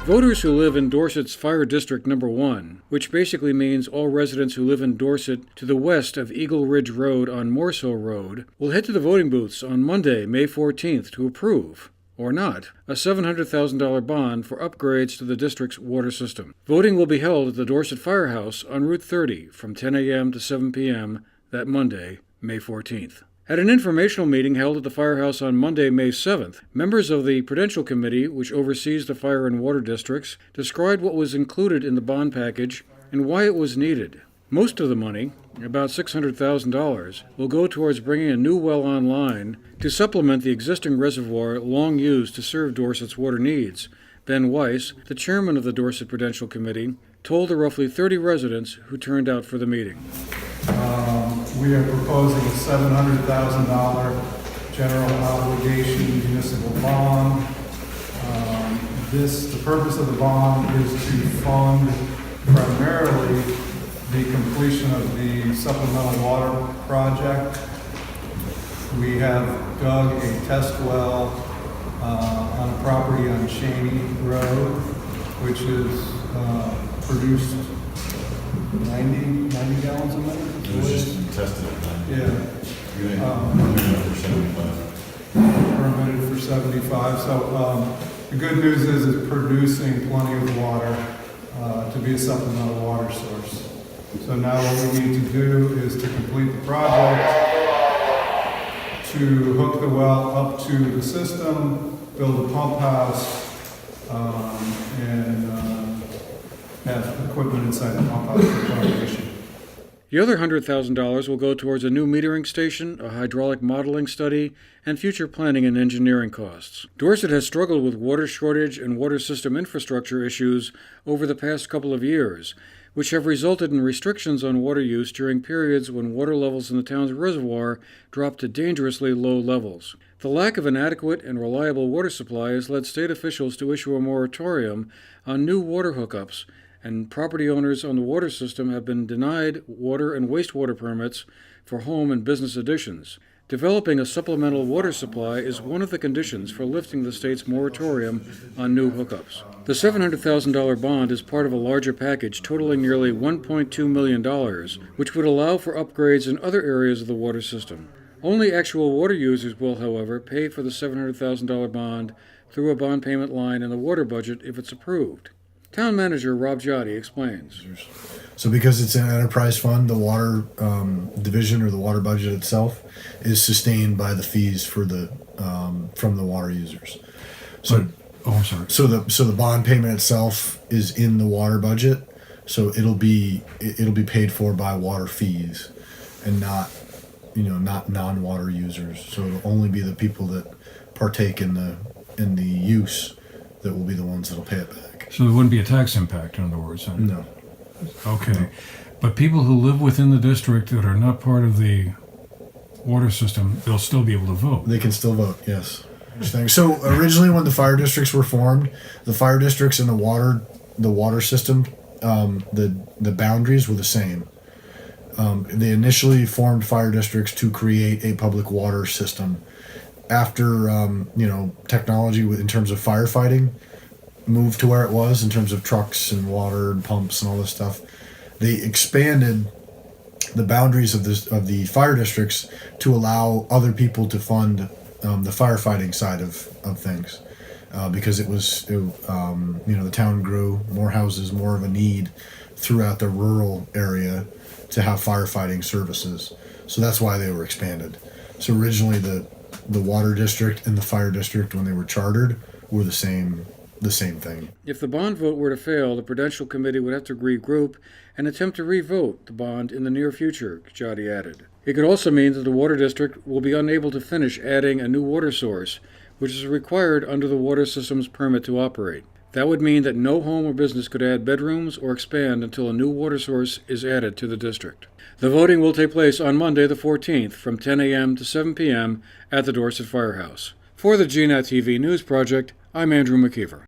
Voters who live in Dorset's Fire District Number 1, which basically means all residents who live in Dorset to the west of Eagle Ridge Road on Morshill Road, will head to the voting booths on Monday, May 14th to approve, or not, a $700,000 bond for upgrades to the district's water system. Voting will be held at the Dorset Firehouse on Route 30 from 10 a.m. to 7 p.m. that Monday, May 14th. At an informational meeting held at the firehouse on Monday, May 7th, members of the Prudential Committee, which oversees the fire and water districts, described what was included in the bond package and why it was needed. Most of the money, about $600,000, will go towards bringing a new well online to supplement the existing reservoir long used to serve Dorset's water needs. Ben Weiss, the chairman of the Dorset Prudential Committee, told the roughly 30 residents who turned out for the meeting. We are proposing a $700,000 general obligation municipal bond. The purpose of the bond is to fund primarily the completion of the supplemental water project. We have dug a test well on a property on Cheney Road, which is produced 90 gallons a minute. It was just tested at 90. Yeah. Permitted for 75. So the good news is it's producing plenty of water to be a supplemental water source. So now what we need to do is to complete the project, to hook the well up to the system, build a pump house, and have equipment inside the pump house for irrigation. The other $100,000 will go towards a new metering station, a hydraulic modeling study, and future planning and engineering costs. Dorset has struggled with water shortage and water system infrastructure issues over the past couple of years, which have resulted in restrictions on water use during periods when water levels in the town's reservoir dropped to dangerously low levels. The lack of an adequate and reliable water supply has led state officials to issue a moratorium on new water hookups, and property owners on the water system have been denied water and wastewater permits for home and business additions. Developing a supplemental water supply is one of the conditions for lifting the state's moratorium on new hookups. The $700,000 bond is part of a larger package totaling nearly $1.2 million, which would allow for upgrades in other areas of the water system. Only actual water users will, however, pay for the $700,000 bond through a bond payment line in the water budget if it's approved. Town Manager Rob Giotti explains. So because it's an enterprise fund, the water division or the water budget itself is sustained by the fees for the from the water users. So, I'm sorry. So the bond payment itself is in the water budget, so it'll be paid for by water fees, and not non-water users. So it'll only be the people that partake in the use that will be the ones that'll pay it back. So there wouldn't be a tax impact, in other words? Huh? No. Okay. No. But people who live within the district that are not part of the water system, they'll still be able to vote. They can still vote, yes. So originally when the fire districts were formed, the fire districts and the water system, the boundaries were the same. They initially formed fire districts to create a public water system. After technology in terms of firefighting moved to where it was in terms of trucks and water and pumps and all this stuff, they expanded the boundaries of the fire districts to allow other people to fund the firefighting side of things, because the town grew, more houses, more of a need throughout the rural area to have firefighting services. So that's why they were expanded. So originally the water district and the fire district, when they were chartered, were the same thing. If the bond vote were to fail, the Prudential Committee would have to regroup and attempt to re-vote the bond in the near future, Giotti added. It could also mean that the water district will be unable to finish adding a new water source, which is required under the water system's permit to operate. That would mean that no home or business could add bedrooms or expand until a new water source is added to the district. The voting will take place on Monday the 14th from 10 a.m. to 7 p.m. at the Dorset Firehouse. For the GNAT-TV News Project, I'm Andrew McKeever.